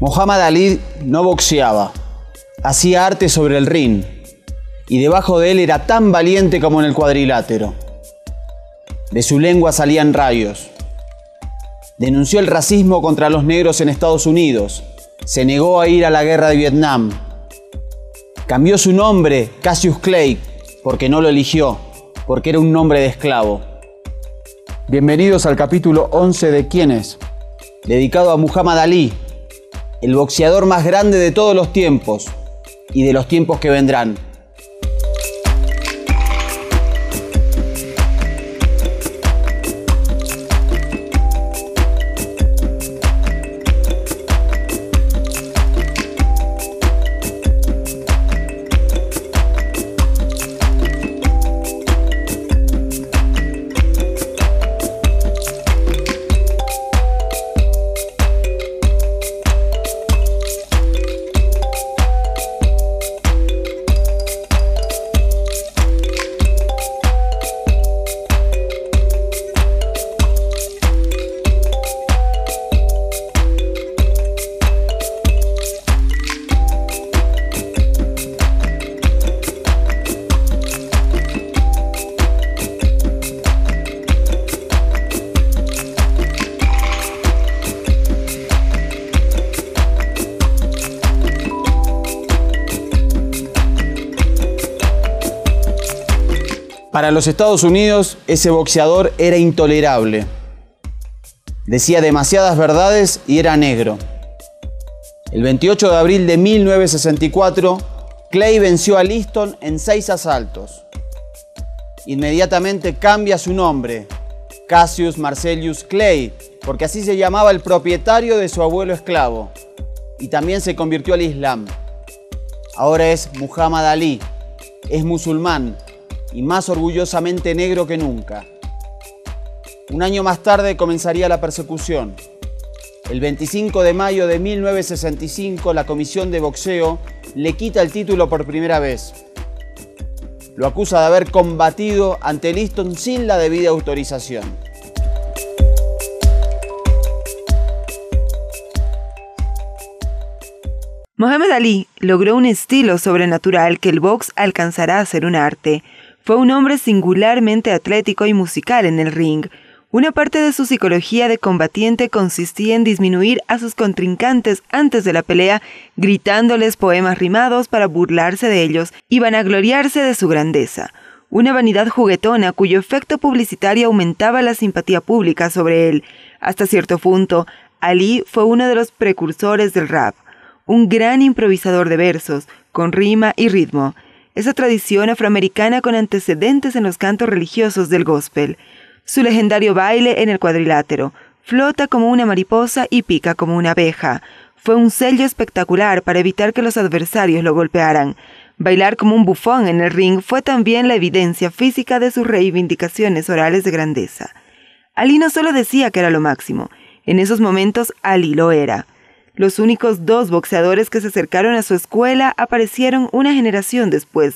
Muhammad Ali no boxeaba, hacía arte sobre el ring y debajo de él era tan valiente como en el cuadrilátero. De su lengua salían rayos. Denunció el racismo contra los negros en Estados Unidos. Se negó a ir a la guerra de Vietnam. Cambió su nombre, Cassius Clay, porque no lo eligió, porque era un nombre de esclavo. Bienvenidos al capítulo 11 de ¿Quién es?, dedicado a Muhammad Ali, el boxeador más grande de todos los tiempos y de los tiempos que vendrán. Para los Estados Unidos, ese boxeador era intolerable. Decía demasiadas verdades y era negro. El 28 de abril de 1964, Clay venció a Liston en 6 asaltos. Inmediatamente cambia su nombre, Cassius Marcellus Clay, porque así se llamaba el propietario de su abuelo esclavo. Y también se convirtió al Islam. Ahora es Muhammad Ali, es musulmán, y más orgullosamente negro que nunca. Un año más tarde comenzaría la persecución. El 25 de mayo de 1965, la Comisión de Boxeo le quita el título por primera vez. Lo acusa de haber combatido ante Liston sin la debida autorización. Muhammad Ali logró un estilo sobrenatural que el box alcanzará a ser un arte. Fue un hombre singularmente atlético y musical en el ring. Una parte de su psicología de combatiente consistía en disminuir a sus contrincantes antes de la pelea, gritándoles poemas rimados para burlarse de ellos y vanagloriarse de su grandeza. Una vanidad juguetona cuyo efecto publicitario aumentaba la simpatía pública sobre él. Hasta cierto punto, Ali fue uno de los precursores del rap, un gran improvisador de versos, con rima y ritmo. Esa tradición afroamericana con antecedentes en los cantos religiosos del gospel. Su legendario baile en el cuadrilátero, flota como una mariposa y pica como una abeja. Fue un sello espectacular para evitar que los adversarios lo golpearan. Bailar como un bufón en el ring fue también la evidencia física de sus reivindicaciones orales de grandeza. Ali no solo decía que era lo máximo, en esos momentos Ali lo era. Los únicos 2 boxeadores que se acercaron a su escuela aparecieron una generación después,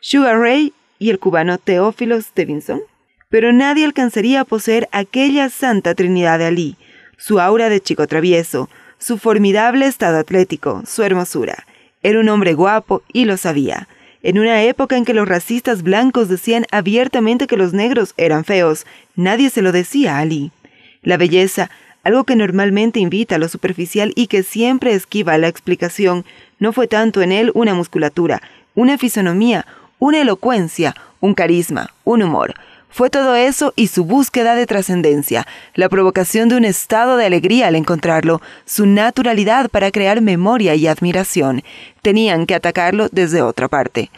Sugar Ray y el cubano Teófilo Stevenson. Pero nadie alcanzaría a poseer aquella santa trinidad de Ali, su aura de chico travieso, su formidable estado atlético, su hermosura. Era un hombre guapo y lo sabía. En una época en que los racistas blancos decían abiertamente que los negros eran feos, nadie se lo decía a Ali. La belleza, algo que normalmente invita a lo superficial y que siempre esquiva la explicación, no fue tanto en él una musculatura, una fisonomía, una elocuencia, un carisma, un humor. Fue todo eso y su búsqueda de trascendencia, la provocación de un estado de alegría al encontrarlo, su naturalidad para crear memoria y admiración. Tenían que atacarlo desde otra parte.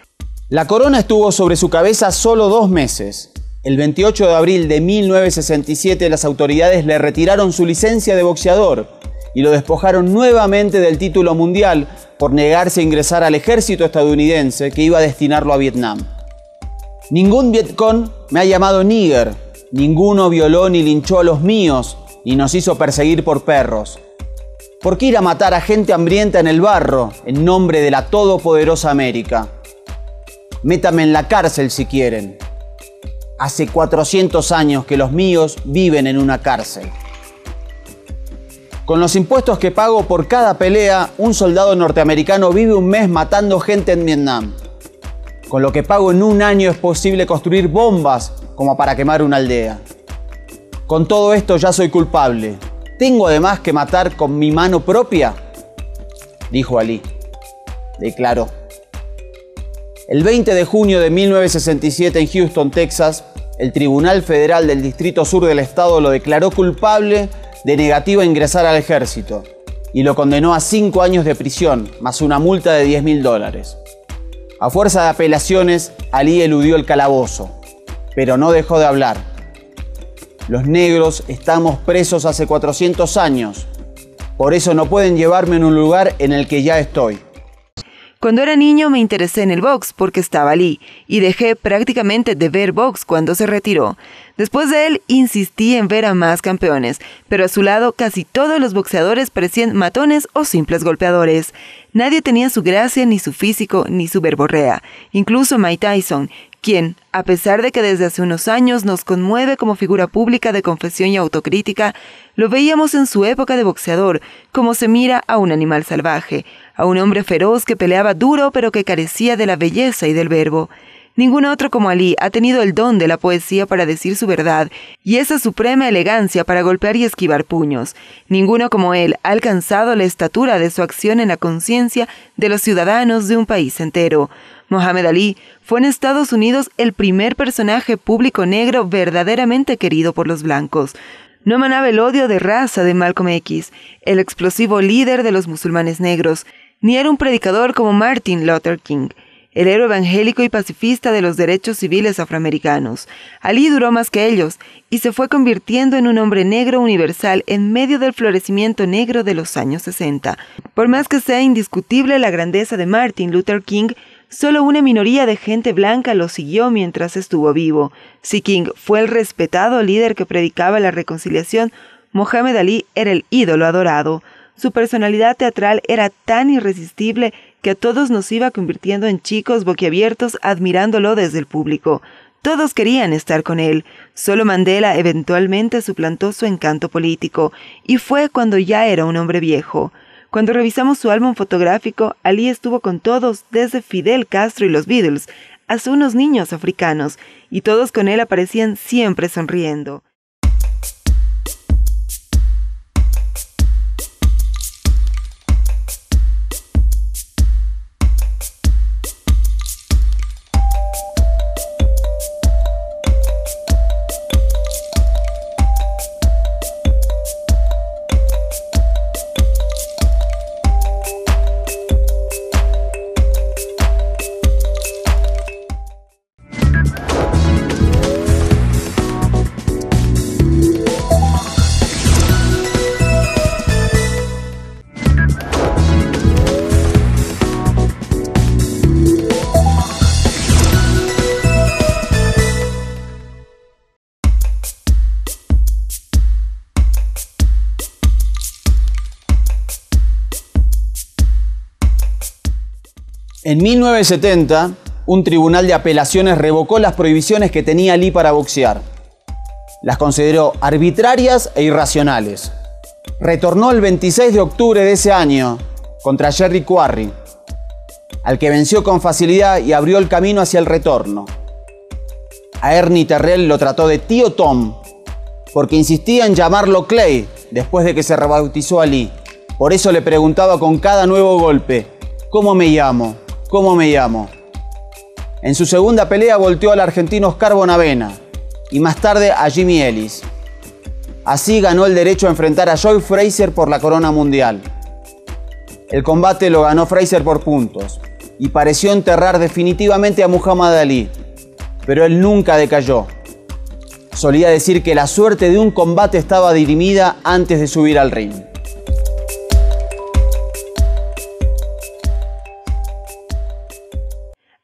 La corona estuvo sobre su cabeza solo 2 meses. El 28 de abril de 1967 las autoridades le retiraron su licencia de boxeador y lo despojaron nuevamente del título mundial por negarse a ingresar al ejército estadounidense que iba a destinarlo a Vietnam. Ningún Vietcong me ha llamado níger, ninguno violó ni linchó a los míos, ni nos hizo perseguir por perros. ¿Por qué ir a matar a gente hambrienta en el barro en nombre de la todopoderosa América? Métame en la cárcel si quieren. Hace 400 años que los míos viven en una cárcel. Con los impuestos que pago por cada pelea, un soldado norteamericano vive un mes matando gente en Vietnam. Con lo que pago en un año es posible construir bombas como para quemar una aldea. Con todo esto ya soy culpable. ¿Tengo además que matar con mi mano propia?, dijo Ali. Declaró. El 20 de junio de 1967 en Houston, Texas, el Tribunal Federal del Distrito Sur del Estado lo declaró culpable de negativa a ingresar al ejército y lo condenó a 5 años de prisión, más una multa de $10.000. A fuerza de apelaciones, Ali eludió el calabozo, pero no dejó de hablar. Los negros estamos presos hace 400 años, por eso no pueden llevarme en un lugar en el que ya estoy. Cuando era niño me interesé en el box porque estaba Ali y dejé prácticamente de ver box cuando se retiró. Después de él insistí en ver a más campeones, pero a su lado casi todos los boxeadores parecían matones o simples golpeadores. Nadie tenía su gracia, ni su físico, ni su verborrea. Incluso Mike Tyson, quien, a pesar de que desde hace unos años nos conmueve como figura pública de confesión y autocrítica, lo veíamos en su época de boxeador, como se mira a un animal salvaje, a un hombre feroz que peleaba duro pero que carecía de la belleza y del verbo. Ningún otro como Ali ha tenido el don de la poesía para decir su verdad y esa suprema elegancia para golpear y esquivar puños. Ninguno como él ha alcanzado la estatura de su acción en la conciencia de los ciudadanos de un país entero. Muhammad Ali fue en Estados Unidos el primer personaje público negro verdaderamente querido por los blancos. No emanaba el odio de raza de Malcolm X, el explosivo líder de los musulmanes negros, ni era un predicador como Martin Luther King, el héroe evangélico y pacifista de los derechos civiles afroamericanos. Ali duró más que ellos y se fue convirtiendo en un hombre negro universal en medio del florecimiento negro de los años 60. Por más que sea indiscutible la grandeza de Martin Luther King, solo una minoría de gente blanca lo siguió mientras estuvo vivo. Si King fue el respetado líder que predicaba la reconciliación, Muhammad Ali era el ídolo adorado. Su personalidad teatral era tan irresistible que a todos nos iba convirtiendo en chicos boquiabiertos admirándolo desde el público. Todos querían estar con él. Solo Mandela eventualmente suplantó su encanto político, y fue cuando ya era un hombre viejo. Cuando revisamos su álbum fotográfico, Ali estuvo con todos, desde Fidel Castro y los Beatles, hasta unos niños africanos, y todos con él aparecían siempre sonriendo. En 1970, un tribunal de apelaciones revocó las prohibiciones que tenía Ali para boxear. Las consideró arbitrarias e irracionales. Retornó el 26 de octubre de ese año contra Jerry Quarry, al que venció con facilidad y abrió el camino hacia el retorno. A Ernie Terrell lo trató de Tío Tom, porque insistía en llamarlo Clay después de que se rebautizó Ali. Por eso le preguntaba con cada nuevo golpe: ¿cómo me llamo? ¿Cómo me llamo? En su segunda pelea volteó al argentino Oscar Bonavena y más tarde a Jimmy Ellis. Así ganó el derecho a enfrentar a Joe Frazier por la corona mundial. El combate lo ganó Frazier por puntos y pareció enterrar definitivamente a Muhammad Ali, pero él nunca decayó. Solía decir que la suerte de un combate estaba dirimida antes de subir al ring.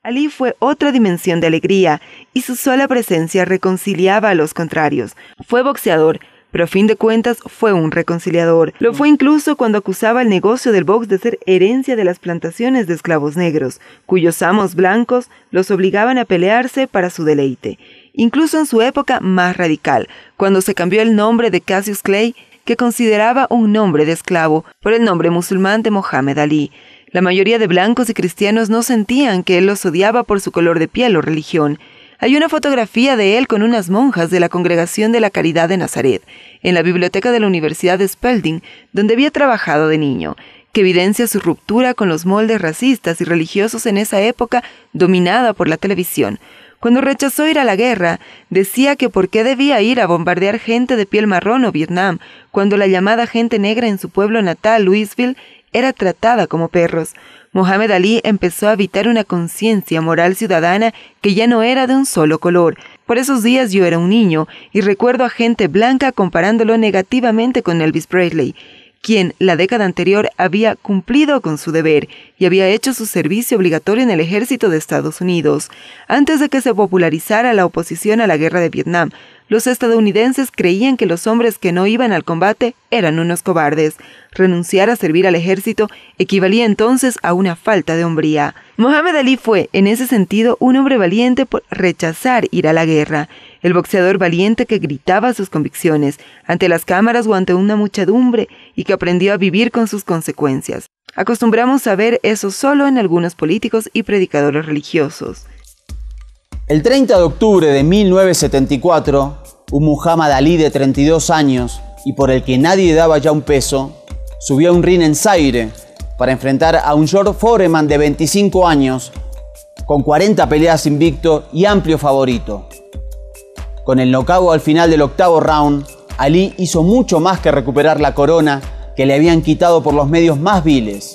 Ali fue otra dimensión de alegría y su sola presencia reconciliaba a los contrarios. Fue boxeador, pero a fin de cuentas fue un reconciliador. Lo fue incluso cuando acusaba al negocio del box de ser herencia de las plantaciones de esclavos negros, cuyos amos blancos los obligaban a pelearse para su deleite. Incluso en su época más radical, cuando se cambió el nombre de Cassius Clay, que consideraba un nombre de esclavo por el nombre musulmán de Mohamed Ali. La mayoría de blancos y cristianos no sentían que él los odiaba por su color de piel o religión. Hay una fotografía de él con unas monjas de la Congregación de la Caridad de Nazaret, en la biblioteca de la Universidad de Spalding, donde había trabajado de niño, que evidencia su ruptura con los moldes racistas y religiosos en esa época dominada por la televisión. Cuando rechazó ir a la guerra, decía que por qué debía ir a bombardear gente de piel marrón o Vietnam, cuando la llamada gente negra en su pueblo natal, Louisville, era tratada como perros. Mohamed Ali empezó a habitar una conciencia moral ciudadana que ya no era de un solo color. Por esos días yo era un niño y recuerdo a gente blanca comparándolo negativamente con Elvis Presley, quien la década anterior había cumplido con su deber y había hecho su servicio obligatorio en el ejército de Estados Unidos. Antes de que se popularizara la oposición a la guerra de Vietnam, los estadounidenses creían que los hombres que no iban al combate eran unos cobardes. Renunciar a servir al ejército equivalía entonces a una falta de hombría. Mohamed Ali fue, en ese sentido, un hombre valiente por rechazar ir a la guerra. El boxeador valiente que gritaba sus convicciones ante las cámaras o ante una muchedumbre y que aprendió a vivir con sus consecuencias. Acostumbramos a ver eso solo en algunos políticos y predicadores religiosos. El 30 de octubre de 1974, un Muhammad Ali de 32 años y por el que nadie daba ya un peso, subió a un ring en Zaire para enfrentar a un George Foreman de 25 años, con 40 peleas invicto y amplio favorito. Con el knockout al final del octavo round, Ali hizo mucho más que recuperar la corona que le habían quitado por los medios más viles.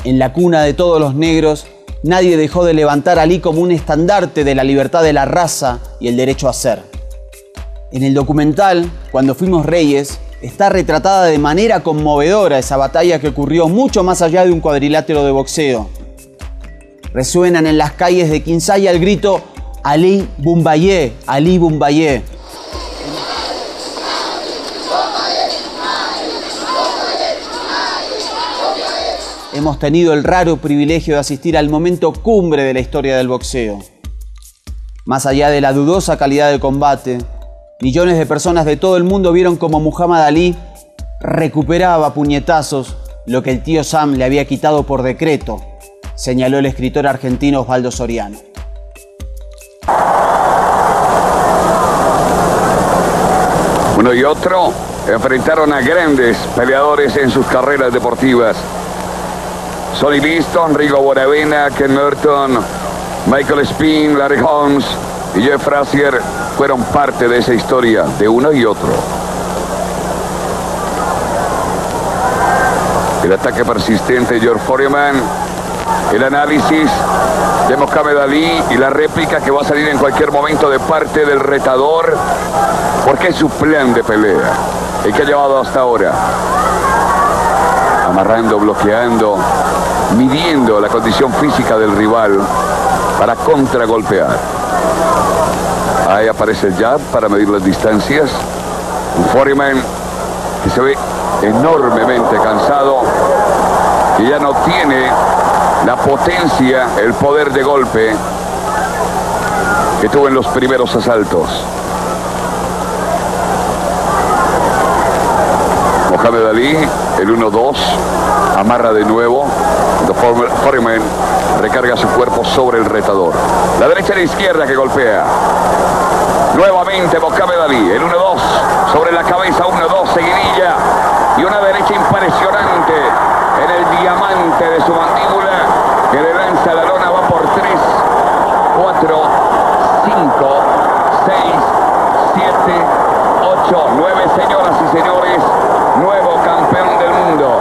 En la cuna de todos los negros, nadie dejó de levantar a Ali como un estandarte de la libertad de la raza y el derecho a ser. En el documental, Cuando fuimos reyes, está retratada de manera conmovedora esa batalla que ocurrió mucho más allá de un cuadrilátero de boxeo. Resuenan en las calles de Kinsaya el grito Ali Boumbaye, Ali Boumbaye. Hemos tenido el raro privilegio de asistir al momento cumbre de la historia del boxeo. Más allá de la dudosa calidad del combate, millones de personas de todo el mundo vieron cómo Muhammad Ali recuperaba a puñetazos lo que el tío Sam le había quitado por decreto, señaló el escritor argentino Osvaldo Soriano. Uno y otro enfrentaron a grandes peleadores en sus carreras deportivas. Sonny Liston, Rigo Bonavena, Ken Merton, Michael Spin, Larry Holmes y Jeff Frazier fueron parte de esa historia de uno y otro. El ataque persistente de George Foreman, el análisis de Mohamed Ali y la réplica que va a salir en cualquier momento de parte del retador, porque es su plan de pelea, el que ha llevado hasta ahora. Amarrando, bloqueando, midiendo la condición física del rival para contragolpear. Ahí aparece el jab para medir las distancias. Un Foreman que se ve enormemente cansado, que ya no tiene la potencia, el poder de golpe que tuvo en los primeros asaltos. Mohamed Ali, el 1-2, amarra de nuevo. Foreman recarga su cuerpo sobre el retador. La derecha y la izquierda que golpea. Nuevamente Mohamed Ali, el 1-2, sobre la cabeza, 1-2, seguidilla. Y una derecha impresionante en el diamante de su mandíbula, que le lanza la lona, va por 3, 4, 5, 6, 7, 8, 9, señoras y señores, nuevo campeón del mundo,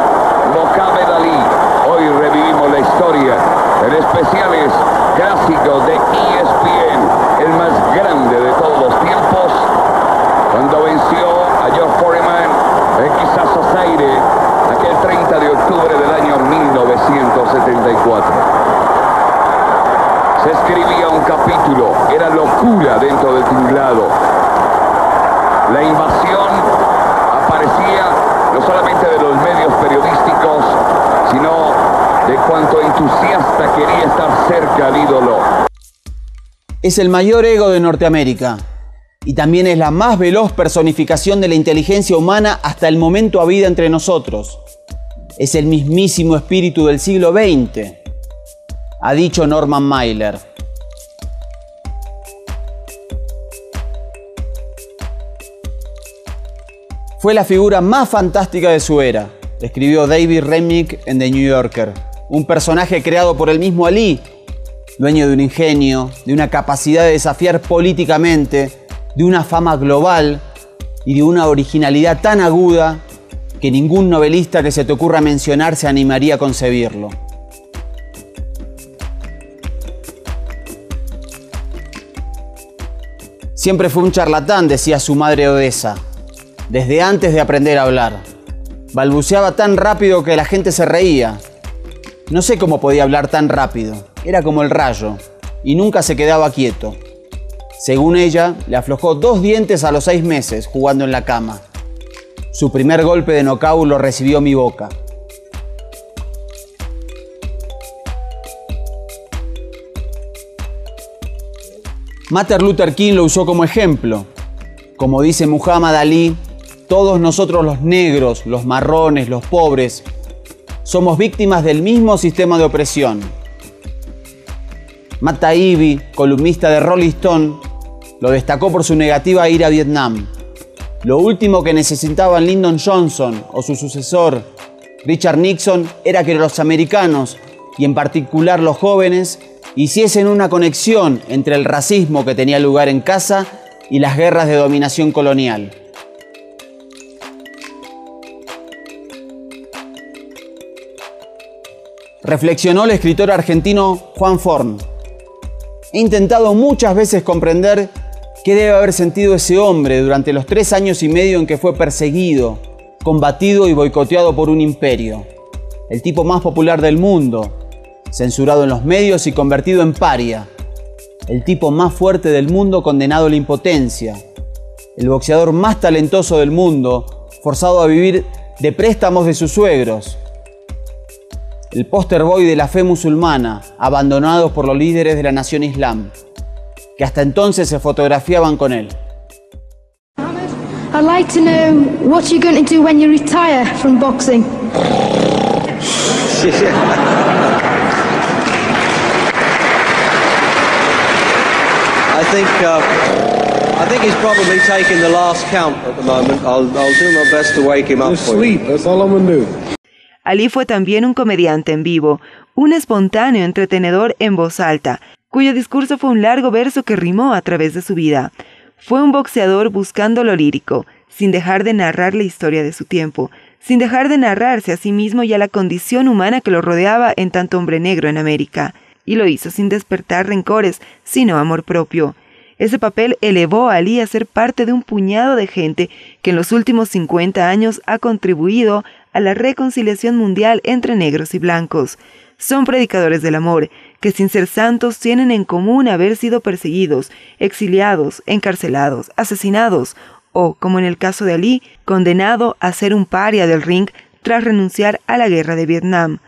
Mohamed Ali. Hoy revivimos la historia en especiales clásicos de ESPN, el más grande de todos los tiempos, cuando venció a George Foreman en quizás Zaire, aquel 30 de octubre del año 1974. Se escribía un capítulo, era locura dentro del tinglado. La invasión aparecía no solamente de los medios periodísticos, sino de cuánto entusiasta quería estar cerca al ídolo. Es el mayor ego de Norteamérica. Y también es la más veloz personificación de la inteligencia humana hasta el momento habida entre nosotros. Es el mismísimo espíritu del siglo XX, ha dicho Norman Mailer. Fue la figura más fantástica de su era, escribió David Remnick en The New Yorker. Un personaje creado por el mismo Alí, dueño de un ingenio, de una capacidad de desafiar políticamente, de una fama global y de una originalidad tan aguda que ningún novelista que se te ocurra mencionar se animaría a concebirlo. Siempre fue un charlatán, decía su madre Odessa, desde antes de aprender a hablar. Balbuceaba tan rápido que la gente se reía. No sé cómo podía hablar tan rápido. Era como el rayo, y nunca se quedaba quieto. Según ella, le aflojó 2 dientes a los 6 meses jugando en la cama. Su primer golpe de nocaut lo recibió mi boca. Martin Luther King lo usó como ejemplo. Como dice Muhammad Ali, todos nosotros los negros, los marrones, los pobres, somos víctimas del mismo sistema de opresión. Matt Taibbi, columnista de Rolling Stone, lo destacó por su negativa a ir a Vietnam. Lo último que necesitaban Lyndon Johnson o su sucesor, Richard Nixon, era que los americanos, y en particular los jóvenes, hiciesen una conexión entre el racismo que tenía lugar en casa y las guerras de dominación colonial. Reflexionó el escritor argentino Juan Forn. He intentado muchas veces comprender qué debe haber sentido ese hombre durante los 3 años y medio en que fue perseguido, combatido y boicoteado por un imperio. El tipo más popular del mundo, censurado en los medios y convertido en paria. El tipo más fuerte del mundo condenado a la impotencia. El boxeador más talentoso del mundo, forzado a vivir de préstamos de sus suegros. El poster boy de la fe musulmana, abandonados por los líderes de la nación islam, que hasta entonces se fotografiaban con él. I'd like to know what you're going to do when you retire from boxing. I think he's probably taking the last count at the moment. I'll do my best to wake him up for you. Sleep, that's all I'm gonna do. Ali fue también un comediante en vivo, un espontáneo entretenedor en voz alta, cuyo discurso fue un largo verso que rimó a través de su vida. Fue un boxeador buscando lo lírico, sin dejar de narrar la historia de su tiempo, sin dejar de narrarse a sí mismo y a la condición humana que lo rodeaba en tanto hombre negro en América. Y lo hizo sin despertar rencores, sino amor propio. Ese papel elevó a Ali a ser parte de un puñado de gente que en los últimos 50 años ha contribuido a la reconciliación mundial entre negros y blancos. Son predicadores del amor, que sin ser santos tienen en común haber sido perseguidos, exiliados, encarcelados, asesinados o, como en el caso de Ali, condenado a ser un paria del ring tras renunciar a la guerra de Vietnam.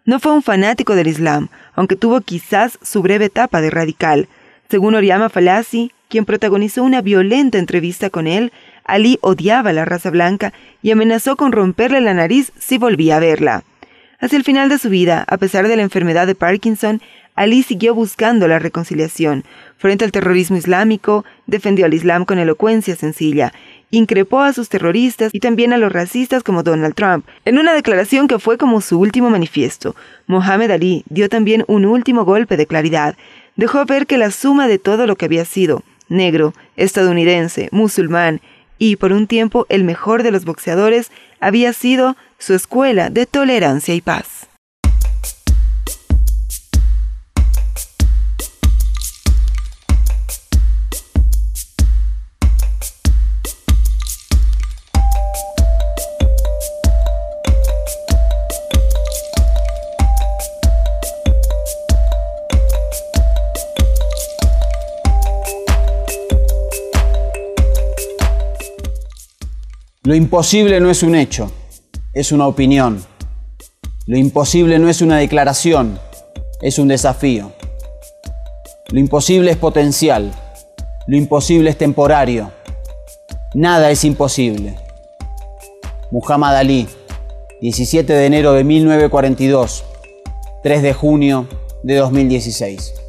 No fue un fanático del Islam, aunque tuvo quizás su breve etapa de radical. Según Oriama Fallaci, quien protagonizó una violenta entrevista con él, Ali odiaba a la raza blanca y amenazó con romperle la nariz si volvía a verla. Hacia el final de su vida, a pesar de la enfermedad de Parkinson, Ali siguió buscando la reconciliación. Frente al terrorismo islámico, defendió al Islam con elocuencia sencilla, increpó a sus terroristas y también a los racistas como Donald Trump. En una declaración que fue como su último manifiesto, Muhammad Ali dio también un último golpe de claridad. Dejó ver que la suma de todo lo que había sido, negro, estadounidense, musulmán y, por un tiempo, el mejor de los boxeadores, había sido su escuela de tolerancia y paz. Lo imposible no es un hecho, es una opinión. Lo imposible no es una declaración, es un desafío. Lo imposible es potencial. Lo imposible es temporario. Nada es imposible. Muhammad Ali, 17 de enero de 1942, 3 de junio de 2016.